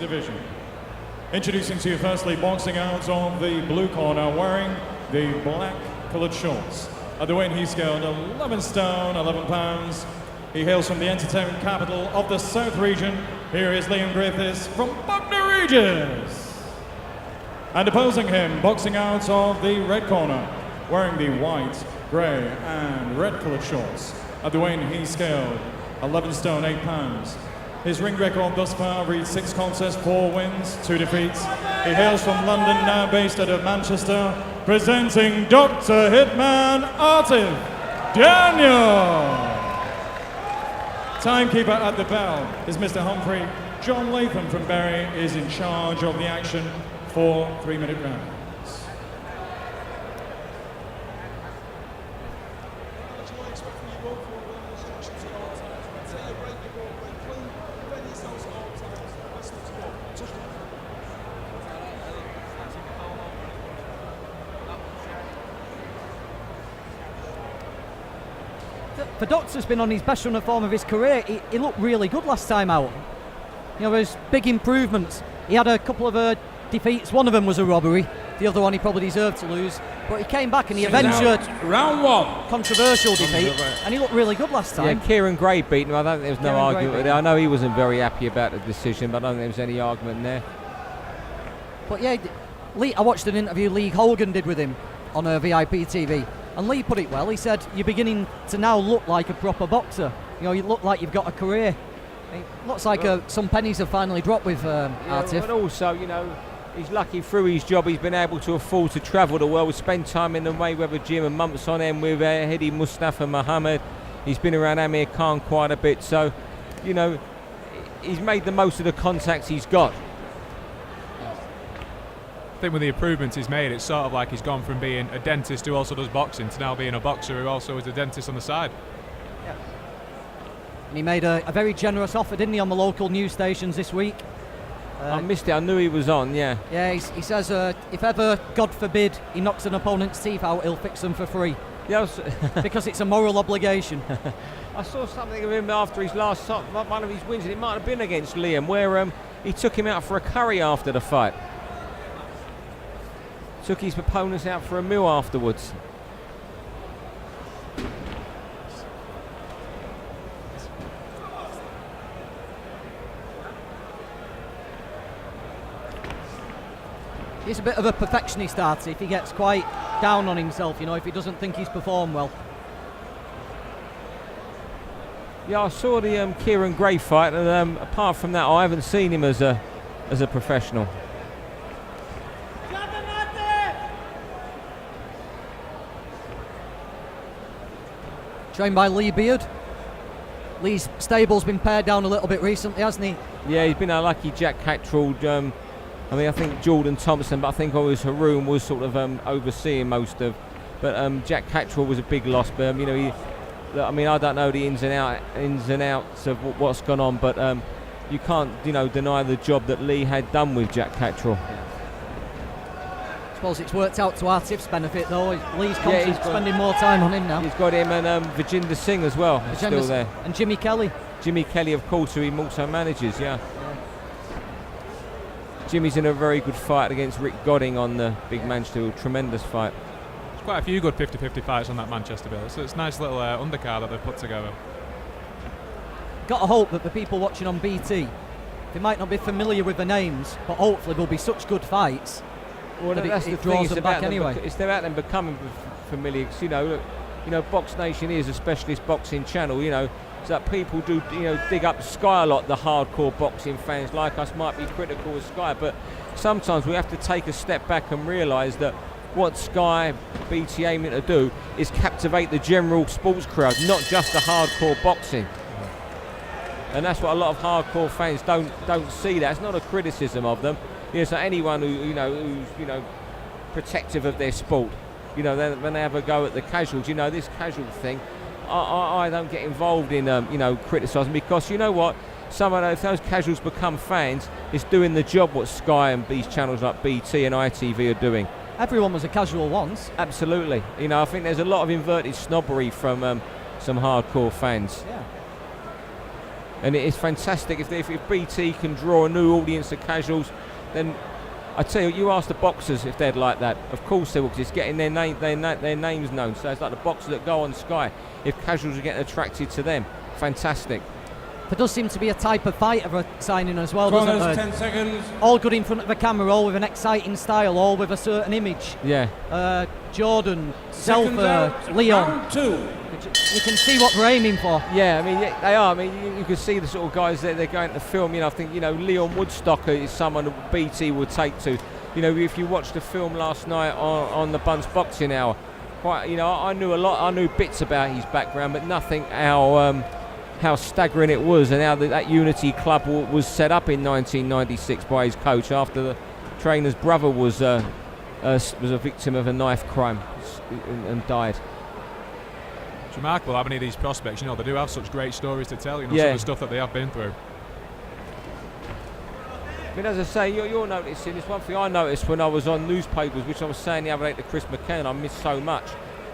division. Introducing to you firstly, boxing out of the blue corner, wearing the black coloured shorts. At the weight, he's scaled 11 stone, 11 pounds. He hails from the entertainment capital of the South region. Here is Liam Griffiths from Buckner Regis. And opposing him, boxing out of the red corner, wearing the white, grey and red coloured shorts. At the weight, he's scaled 11 stone, 8 pounds. His ring record thus far reads 6 contests, 4 wins, 2 defeats. He hails from London, now based out of Manchester, presenting Dr. Hitman Arthif Daniel. Timekeeper at the bell is Mr. Humphrey. John Latham from Bury is in charge of the action for 3-minute rounds. For Doctor's been on his best run of form of his career. He looked really good last time out. You know, there's big improvements. He had a couple of defeats. One of them was a robbery. The other one he probably deserved to lose. But he came back and he avenged round one controversial defeat, and he looked really good last time. Yeah, Kieran Gray beat him. I don't think there was no argument with it. I know he wasn't very happy about the decision, but I don't think there was any argument there. But yeah, I watched an interview Lee Hogan did with him on VIP TV. And Lee put it well. He said, you're beginning to now look like a proper boxer. You know, you look like you've got a career. It looks like some pennies have finally dropped with Arthif. But also, you know, he's lucky through his job. He's been able to afford to travel the world, spend time in the Mayweather gym and months on end with Hedi Mustafa Muhammad. He's been around Amir Khan quite a bit. So, you know, he's made the most of the contacts he's got. I think with the improvements he's made, it's sort of like he's gone from being a dentist who also does boxing to now being a boxer who also is a dentist on the side. Yeah. And he made a very generous offer, didn't he, on the local news stations this week? I missed it. I knew he was on, yeah. Yeah, he says if ever, God forbid, he knocks an opponent's teeth out, he'll fix them for free. Yeah, because it's a moral obligation. I saw something of him after his last one of his wins, and it might have been against Liam, where he took him out for a curry after the fight. Took his opponents out for a meal afterwards. He's a bit of a perfectionist, Arthif. He gets quite down on himself, you know, if he doesn't think he's performed well. Yeah, I saw the Kieran Gray fight, and apart from that, I haven't seen him as a professional. Trained by Lee Beard. Lee's stable's been pared down a little bit recently, hasn't he? Yeah, he's been unlucky. Jack Cattrall, I mean, I think Jordan Thompson, but I think always Haroon was sort of overseeing most of. But Jack Cattrall was a big loss. But you know, I mean, I don't know the ins and outs of what's gone on, but you can't, you know, deny the job that Lee had done with Jack Cattrall. Yeah. I suppose it's worked out to Artif's benefit, though. Lee's constantly spending more time on him now. He's got him and Vijender Singh as well. Still there. And Jimmy Kelly. Jimmy Kelly, of course, who he also manages. Yeah. Jimmy's in a very good fight against Rick Godding on the big Manchester. A tremendous fight. There's quite a few good 50-50 fights on that Manchester bill, so it's a nice little undercard that they've put together. Got to hope that the people watching on BT, they might not be familiar with the names, but hopefully there'll be such good fights. Well, that that's it the draws thing. them back anyway. It's about them becoming familiar. Cause, you know, Box Nation is a specialist boxing channel. You know, so that people do, you know, dig up Sky a lot. The hardcore boxing fans like us might be critical of Sky, but sometimes we have to take a step back and realise that what Sky BT aiming to do is captivate the general sports crowd, not just the hardcore boxing. And that's what a lot of hardcore fans don't see. That it's not a criticism of them. You know, so anyone who's protective of their sport, you know, when they have a go at the casuals, you know, this casual thing, I don't get involved in criticising, because you know what, some of those casuals become fans. It's doing the job what Sky and these channels like BT and ITV are doing. Everyone was a casual once. Absolutely. You know, I think there's a lot of inverted snobbery from some hardcore fans. Yeah. And it is fantastic if BT can draw a new audience of casuals, then I tell you ask the boxers if they'd like that. Of course they will, because it's getting their names known. So it's like the boxers that go on Sky. If casuals are getting attracted to them, fantastic. There does seem to be a type of fighter signing as well, doesn't Corners, there? 10 seconds. All good in front of a camera, all with an exciting style, all with a certain image. Yeah. Jordan, Seconds Zelfa, out. Leon. Round 2. You can see what we're aiming for. Yeah, I mean, they are. I mean, you can see the sort of guys that they're going to film. I think, Leon Woodstocker is someone that BT would take to. If you watched the film last night on the Bunce Boxing Hour, I knew a lot. I knew bits about his background, but nothing how staggering it was, and how that Unity Club was set up in 1996 by his coach after the trainer's brother was a victim of a knife crime and died. It's remarkable how many of these prospects, they do have such great stories to tell, some of the stuff that they have been through. I mean, as I say, you're noticing, it's one thing I noticed when I was on newspapers, which I was saying the other day to Chris McCann, I missed so much,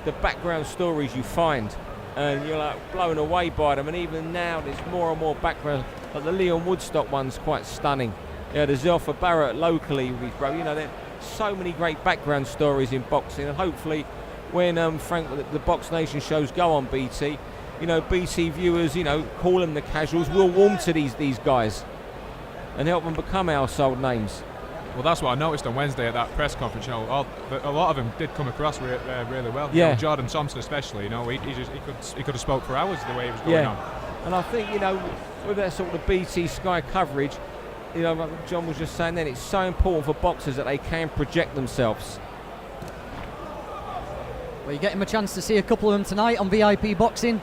the background stories you find, and you're like blown away by them, and even now there's more and more background, like the Leon Woodstock one's quite stunning. The Zelfa Barrett locally with his brother, there's so many great background stories in boxing, and hopefully when the Box Nation shows go on BT, BT viewers, call them the casuals, will warm to these guys and help them become household names. Well, that's what I noticed on Wednesday at that press conference. A lot of them did come across really well. Yeah. Jordan Thompson especially. He could have spoke for hours the way he was going on. And I think with that sort of BT Sky coverage, like John was just saying then, it's so important for boxers that they can project themselves. Well, you get him a chance to see a couple of them tonight on VIP Boxing.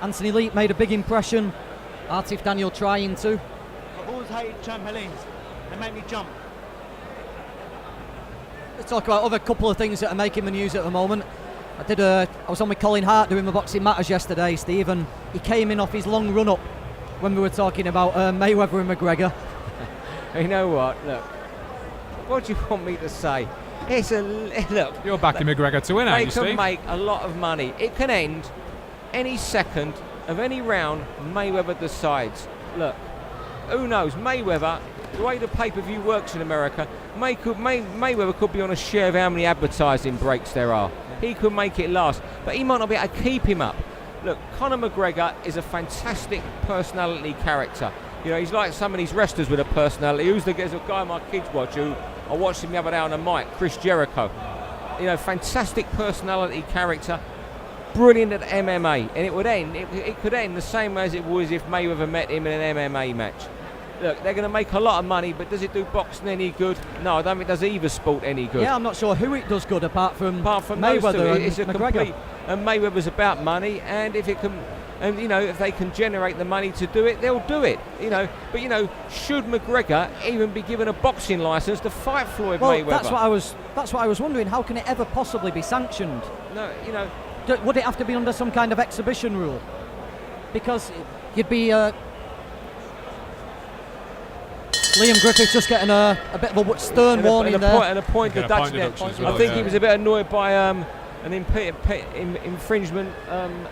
Anthony Leap made a big impression. Arthif Daniel trying to. I've always hated trampolines. They make me jump. Let's talk about other couple of things that are making the news at the moment. I was on with Colin Hart doing the Boxing Matters yesterday, Steve, and he came in off his long run-up when we were talking about Mayweather and McGregor. You know what? Look, what do you want me to say? Look. You're backing McGregor to win, aren't you, Steve? They can make a lot of money. It can end any second of any round Mayweather decides. Look, who knows? Mayweather, the way the pay-per-view works in America, Mayweather could be on a share of how many advertising breaks there are. He could make it last, but he might not be able to keep him up. Look, Conor McGregor is a fantastic personality character. He's like some of these wrestlers with a personality. There's a guy my kids watch who I watched him the other day on the mic, Chris Jericho. Fantastic personality character, brilliant at MMA, and it could end the same way as it was if Mayweather met him in an MMA match. Look, they're going to make a lot of money, but does it do boxing any good? No, I don't think it does either sport any good. Yeah, I'm not sure who it does good apart from Mayweather and McGregor. And Mayweather's about money, and if it can, and if they can generate the money to do it, they'll do it. But should McGregor even be given a boxing license to fight Floyd Mayweather? That's what I was wondering. How can it ever possibly be sanctioned? No, would it have to be under some kind of exhibition rule? Because you'd be. Liam Griffiths just getting a bit of a stern warning there. And a point deduction. I think he was a bit annoyed by an infringement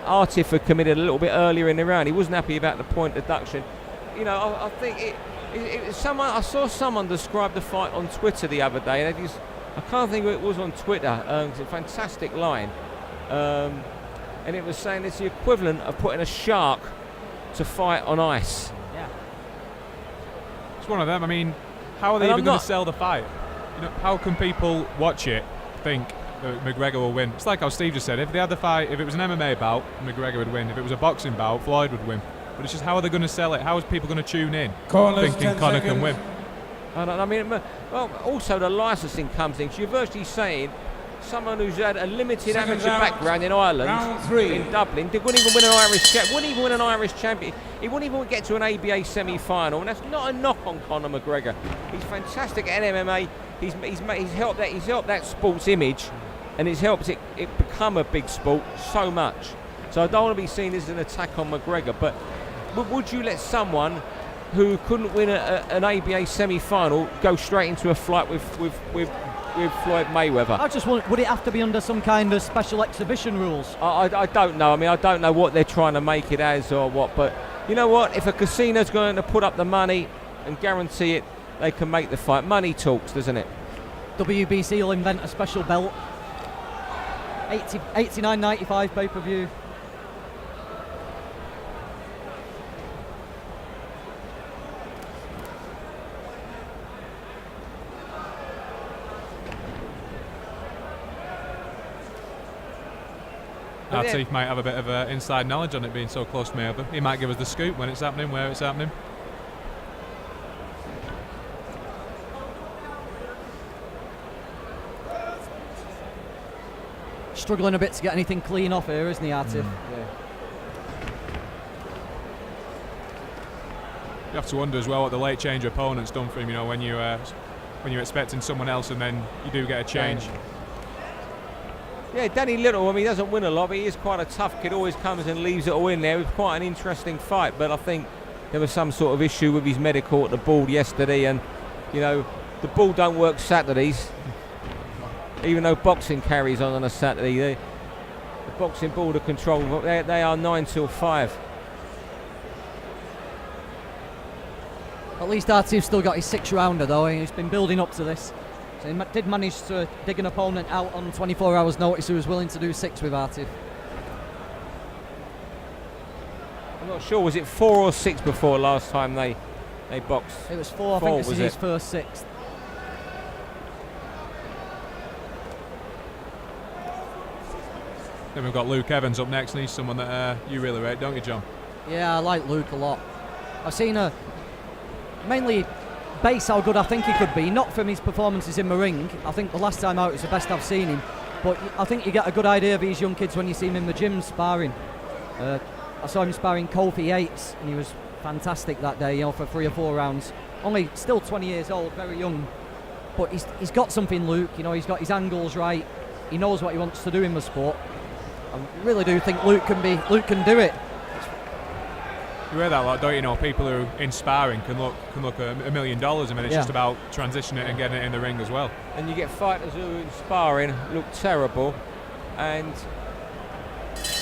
Arthif had committed a little bit earlier in the round. He wasn't happy about the point deduction. I think I saw someone describe the fight on Twitter the other day, and I can't think who it was on Twitter. It's a fantastic line, and it was saying it's the equivalent of putting a shark to fight on ice. One of them. I mean, how are they even going to sell the fight? How can people watch it think that McGregor will win? It's like how Steve just said, if they had the fight, if it was an MMA bout, McGregor would win. If it was a boxing bout, Floyd would win. But it's just, how are they going to sell it? How is people going to tune in thinking Conor can win? I mean, well, also the licensing comes in. So you're virtually saying someone who's had a limited amateur background in Ireland, in Dublin, they wouldn't even win an Irish champion. He wouldn't even get to an ABA semi-final, and that's not a knock on Conor McGregor. He's fantastic at MMA. He's helped that sport's image, and he's helped it become a big sport so much. So I don't want to be seen as an attack on McGregor, but would you let someone who couldn't win an ABA semi-final go straight into a fight with Floyd Mayweather? I just want, would it have to be under some kind of special exhibition rules? I don't know. I mean, I don't know what they're trying to make it as or what, but You know what? If a casino's going to put up the money and guarantee it, they can make the fight. Money talks, doesn't it? WBC will invent a special belt. 89.95 pay-per-view. Arthif might have a bit of inside knowledge on it being so close to Mayweather. He might give us the scoop when it's happening, where it's happening. Struggling a bit to get anything clean off here, isn't he, Arthif? Yeah. You have to wonder as well what the late change opponent's done for him. You know, when you're expecting someone else and then you do get a change. Yeah, Danny Little, I mean, he doesn't win a lot, but he is quite a tough kid, always comes and leaves it all in there. It was quite an interesting fight, but I think there was some sort of issue with his medical at the Ball yesterday, and, you know, the Ball don't work Saturdays, even though boxing carries on a Saturday. The boxing Ball to control, they are 9 till 5. At least Arthif's still got his 6-rounder, though. He's been building up to this. So he did manage to dig an opponent out on 24 hours' notice who was willing to do 6 with Arthif. I'm not sure, was it 4 or 6 before last time they boxed? It was 4, I think this is his first 6th. Then we've got Luke Evans up next, and he's someone that you really rate, don't you, John? Yeah, I like Luke a lot. I've seen mainly base how good I think he could be, not from his performances in the ring. I think the last time out was the best I've seen him, but I think you get a good idea of these young kids when you see him in the gym sparring. I saw him sparring Kofi Yates, and he was fantastic that day, you know, for 3 or 4 rounds. Only still 20 years old, very young, but he's got something, Luke. You know, he's got his angles right. He knows what he wants to do in the sport. I really do think Luke can do it. You hear that a lot, don't you? Know, people who are inspiring can look $1 million. I mean, it's just about transitioning it and getting it in the ring as well. And you get fighters who are inspiring, look terrible, and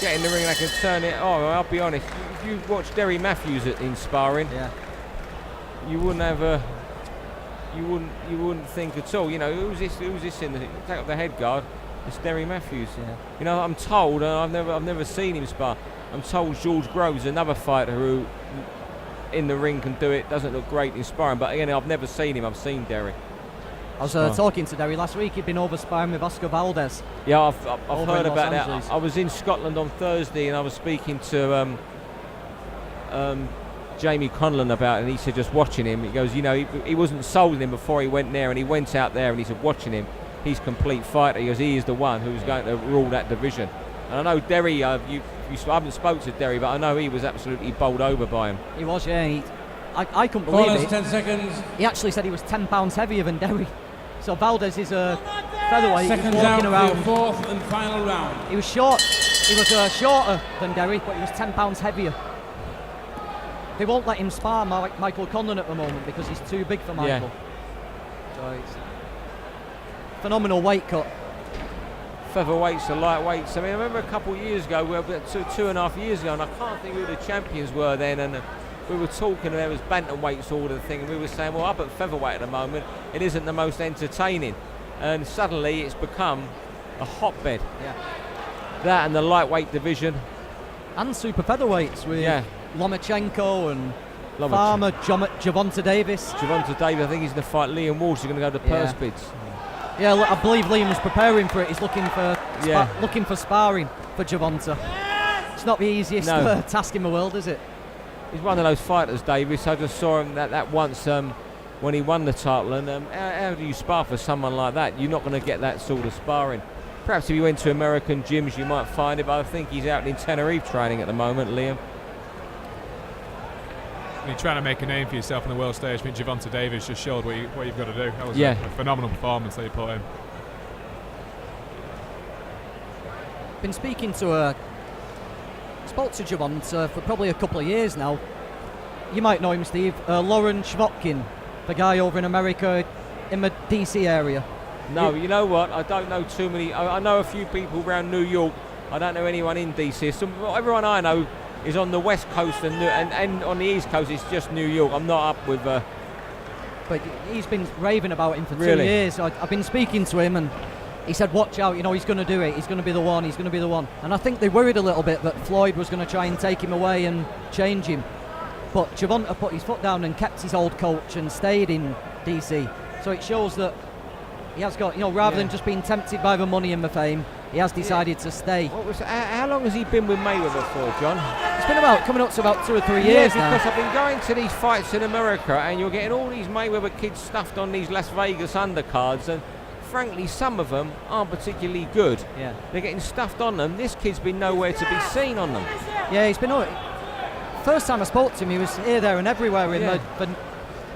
get in the ring and they can turn it. Oh, I'll be honest. If you watch Derry Matthews at inspiring, you wouldn't have you wouldn't think at all. You know, who's this in the take up the head guard? It's Derry Matthews. Yeah. You know, I'm told, I've never seen him spar. I'm told George Groves, another fighter who in the ring can do it, doesn't look great in sparring, but again, I've never seen him. I've seen Derry. I was talking to Derry last week. He'd been over sparring with Oscar Valdez. Yeah, I've heard about that. I was in Scotland on Thursday and I was speaking to Jamie Conlon about it, and he said just watching him, he goes, you know, he wasn't sold him before he went there, and he went out there and he said watching him, he's complete fighter. He goes, he is the one who's going to rule that division. And I know Derry, I haven't spoke to Derry, but I know he was absolutely bowled over by him. He was, yeah. I couldn't believe it. 10 seconds. He actually said he was 10 pounds heavier than Derry. So Valdez is a featherweight. Seconds walking out around. for your 4th and final round. He was short. He was shorter than Derry, but he was 10 pounds heavier. They won't let him spar Michael Conlon at the moment because he's too big for Michael. Yeah. So it's phenomenal weight cut. Featherweights to lightweights. I mean, I remember a couple of years ago, 2.5 years ago, and I can't think who the champions were then, and we were talking, and there was bantamweights all the thing, and we were saying, well, up at featherweight at the moment, it isn't the most entertaining, and suddenly it's become a hotbed. Yeah. That and the lightweight division. And super featherweights with Lomachenko and Farmer, Javonta Davis. Javonta Davis, I think he's going to fight Liam Walsh. He's going to go to purse bids. Yeah, I believe Liam was preparing for it. He's looking for sparring for Javonta. It's not the easiest task in the world, is it? He's one of those fighters, Davis. I just saw him that once when he won the title. And how do you spar for someone like that? You're not going to get that sort of sparring. Perhaps if you went to American gyms, you might find it. But I think he's out in Tenerife training at the moment, Liam. You're trying to make a name for yourself on the world stage. I think Javonta Davis just showed what you've got to do. That was a phenomenal performance that he put in. Been speaking to spoke to Javonta for probably a couple of years now. You might know him, Steve. Lauren Schvotkin, the guy over in America in the DC area. No, you know what? I don't know too many. I know a few people around New York. I don't know anyone in DC. Everyone I know is on the West Coast and on the East Coast it's just New York. I'm not up with. But he's been raving about him for 2 Really? years. I've been speaking to him and he said, watch out, he's going to do it. He's going to be the one. He's going to be the one. And I think they worried a little bit that Floyd was going to try and take him away and change him. But Gervonta put his foot down and kept his old coach and stayed in DC. So it shows that he has got, rather than just being tempted by the money and the fame, he has decided to stay. How long has he been with Mayweather for, John? It's been coming up to about 2 or 3 years now. Because I've been going to these fights in America and you're getting all these Mayweather kids stuffed on these Las Vegas undercards, and frankly some of them aren't particularly good. Yeah. They're getting stuffed on them. This kid's been nowhere to be seen on them. Yeah, he's been... First time I spoke to him, he was here, there and everywhere in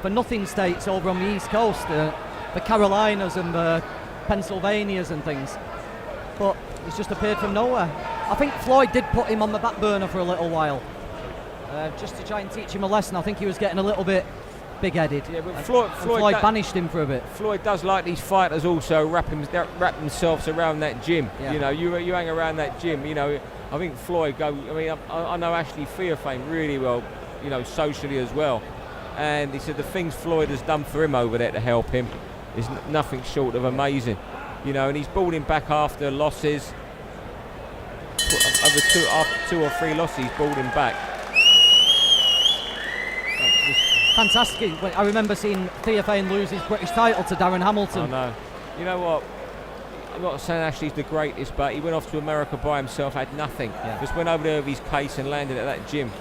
the nothing states over on the East Coast, the Carolinas and the Pennsylvanias and things. But he's just appeared from nowhere. I think Floyd did put him on the back burner for a little while, just to try and teach him a lesson. I think he was getting a little bit big-headed. Yeah, but Floyd banished him for a bit. Floyd does like these fighters also wrap themselves around that gym. Yeah. You hang around that gym. I think Floyd I know Ashley Fearfame really well. Socially as well. And he said the things Floyd has done for him over there to help him is nothing short of amazing. And he's brought him back after losses. After 2 or 3 losses, he's brought him back. Fantastic. I remember seeing Fearfame lose his British title to Darren Hamilton. I know. You know what? I'm not saying Ashley's the greatest, but he went off to America by himself, had nothing. Yeah. Just went over there with his case and landed at that gym.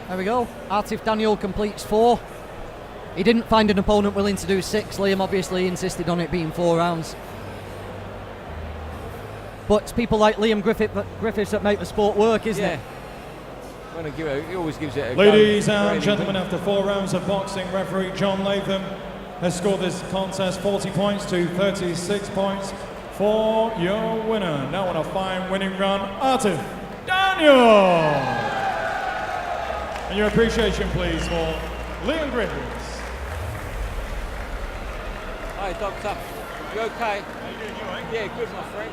There we go. Arthif Daniel completes 4. He didn't find an opponent willing to do 6. Liam obviously insisted on it being 4 rounds. But it's people like Liam Griffiths that make the sport work, isn't it? He always gives it a Ladies go. and gentlemen, after 4 rounds of boxing, referee John Latham has scored this contest 40 points to 36 points for your winner. Now on a fine winning run, Arthif Daniel. And your appreciation, please, for Liam Griffiths. Hi, Doctor. You okay? Yeah, good, my friend.